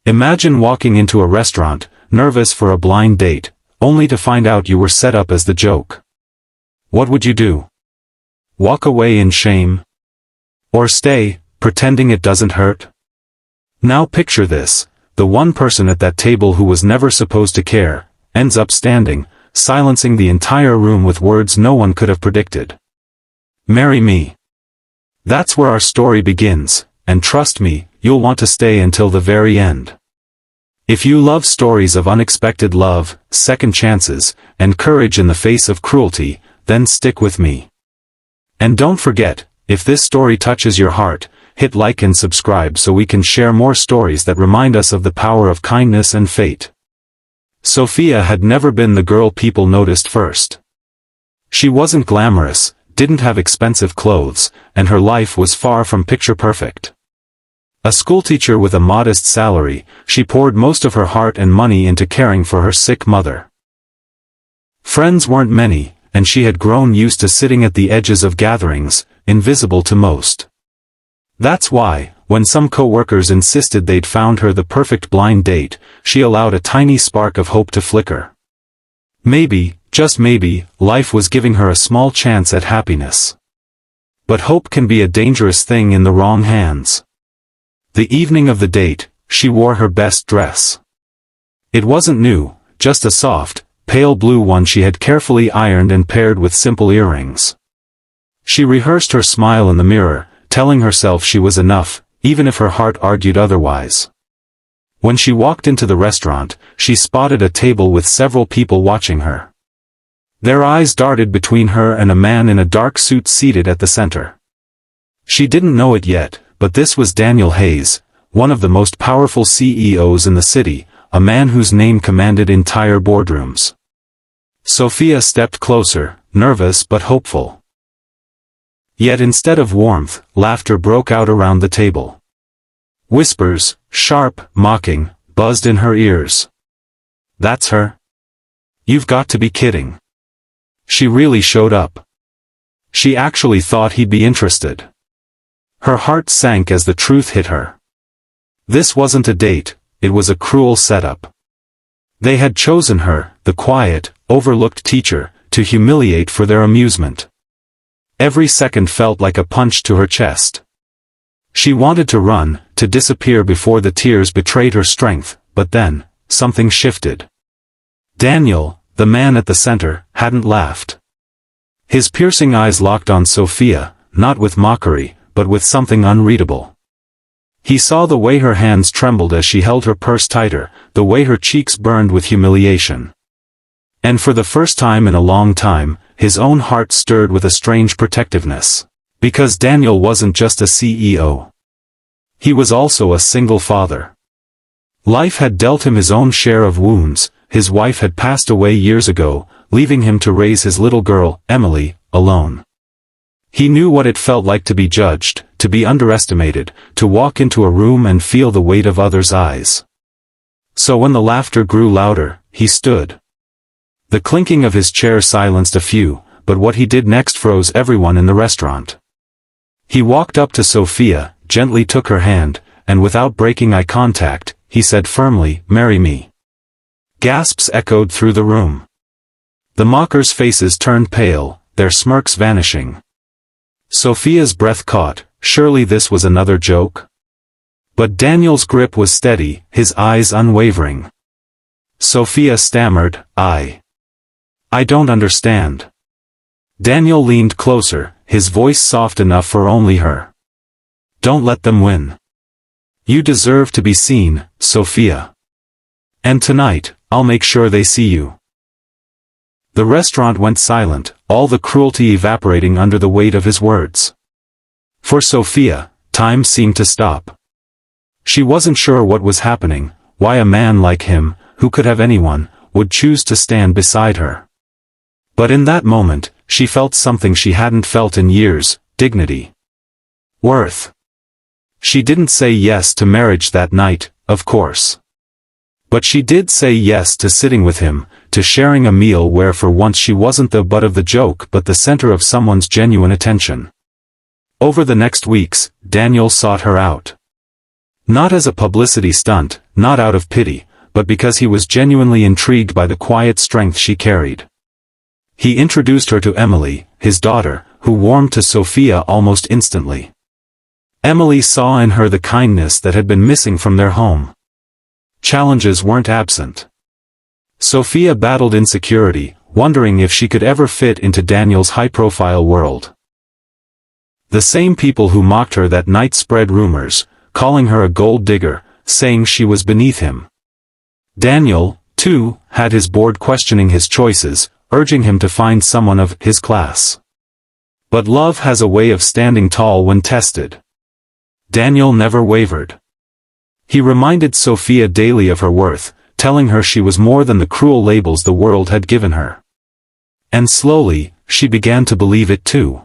Imagine walking into a restaurant, nervous for a blind date, only to find out you were set up as the joke. What would you do? Walk away in shame? Or stay, pretending it doesn't hurt? Now picture this, the one person at that table who was never supposed to care, ends up standing, silencing the entire room with words no one could have predicted. Marry me. That's where our story begins, and trust me, you'll want to stay until the very end. If you love stories of unexpected love, second chances, and courage in the face of cruelty, then stick with me. And don't forget, if this story touches your heart, hit like and subscribe so we can share more stories that remind us of the power of kindness and fate. Sophia had never been the girl people noticed first. She wasn't glamorous, didn't have expensive clothes, and her life was far from picture perfect. A schoolteacher with a modest salary, she poured most of her heart and money into caring for her sick mother. Friends weren't many, and she had grown used to sitting at the edges of gatherings, invisible to most. That's why, when some co-workers insisted they'd found her the perfect blind date, she allowed a tiny spark of hope to flicker. Maybe, just maybe, life was giving her a small chance at happiness. But hope can be a dangerous thing in the wrong hands. The evening of the date, she wore her best dress. It wasn't new, just a soft, pale blue one she had carefully ironed and paired with simple earrings. She rehearsed her smile in the mirror, telling herself she was enough, even if her heart argued otherwise. When she walked into the restaurant, she spotted a table with several people watching her. Their eyes darted between her and a man in a dark suit seated at the center. She didn't know it yet, but this was Daniel Hayes, one of the most powerful CEOs in the city, a man whose name commanded entire boardrooms. Sophia stepped closer, nervous but hopeful. Yet instead of warmth, laughter broke out around the table. Whispers, sharp, mocking, buzzed in her ears. That's her? You've got to be kidding. She really showed up. She actually thought he'd be interested. Her heart sank as the truth hit her. This wasn't a date, it was a cruel setup. They had chosen her, the quiet, overlooked teacher, to humiliate for their amusement. Every second felt like a punch to her chest. She wanted to run, to disappear before the tears betrayed her strength, but then, something shifted. Daniel, the man at the center, hadn't laughed. His piercing eyes locked on Sophia, not with mockery, but with something unreadable. He saw the way her hands trembled as she held her purse tighter, the way her cheeks burned with humiliation. And for the first time in a long time, his own heart stirred with a strange protectiveness. Because Daniel wasn't just a CEO. He was also a single father. Life had dealt him his own share of wounds, his wife had passed away years ago, leaving him to raise his little girl, Emily, alone. He knew what it felt like to be judged, to be underestimated, to walk into a room and feel the weight of others' eyes. So when the laughter grew louder, he stood. The clinking of his chair silenced a few, but what he did next froze everyone in the restaurant. He walked up to Sophia, gently took her hand, and without breaking eye contact, he said firmly, "Marry me." Gasps echoed through the room. The mockers' faces turned pale, their smirks vanishing. Sophia's breath caught, surely this was another joke? But Daniel's grip was steady, his eyes unwavering. Sophia stammered, I don't understand." Daniel leaned closer, his voice soft enough for only her. "Don't let them win. You deserve to be seen, Sophia. And tonight, I'll make sure they see you." The restaurant went silent, all the cruelty evaporating under the weight of his words. For Sophia, time seemed to stop. She wasn't sure what was happening, why a man like him, who could have anyone, would choose to stand beside her. But in that moment, she felt something she hadn't felt in years, dignity. Worth. She didn't say yes to marriage that night, of course. But she did say yes to sitting with him, to sharing a meal where for once she wasn't the butt of the joke but the center of someone's genuine attention. Over the next weeks, Daniel sought her out. Not as a publicity stunt, not out of pity, but because he was genuinely intrigued by the quiet strength she carried. He introduced her to Emily, his daughter, who warmed to Sophia almost instantly. Emily saw in her the kindness that had been missing from their home. Challenges weren't absent. Sophia battled insecurity, wondering if she could ever fit into Daniel's high-profile world. The same people who mocked her that night spread rumors, calling her a gold digger, saying she was beneath him. Daniel, too, had his board questioning his choices, urging him to find someone of his class. But love has a way of standing tall when tested. Daniel never wavered. He reminded Sophia daily of her worth, telling her she was more than the cruel labels the world had given her. And slowly, she began to believe it too.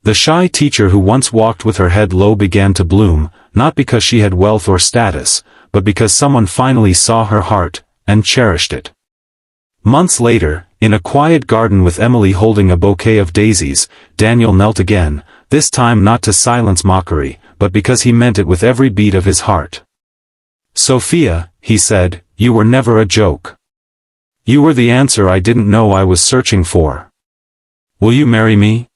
The shy teacher who once walked with her head low began to bloom, not because she had wealth or status, but because someone finally saw her heart, and cherished it. Months later, in a quiet garden with Emily holding a bouquet of daisies, Daniel knelt again, this time not to silence mockery, but because he meant it with every beat of his heart. "Sophia," he said, "you were never a joke. You were the answer I didn't know I was searching for. Will you marry me?"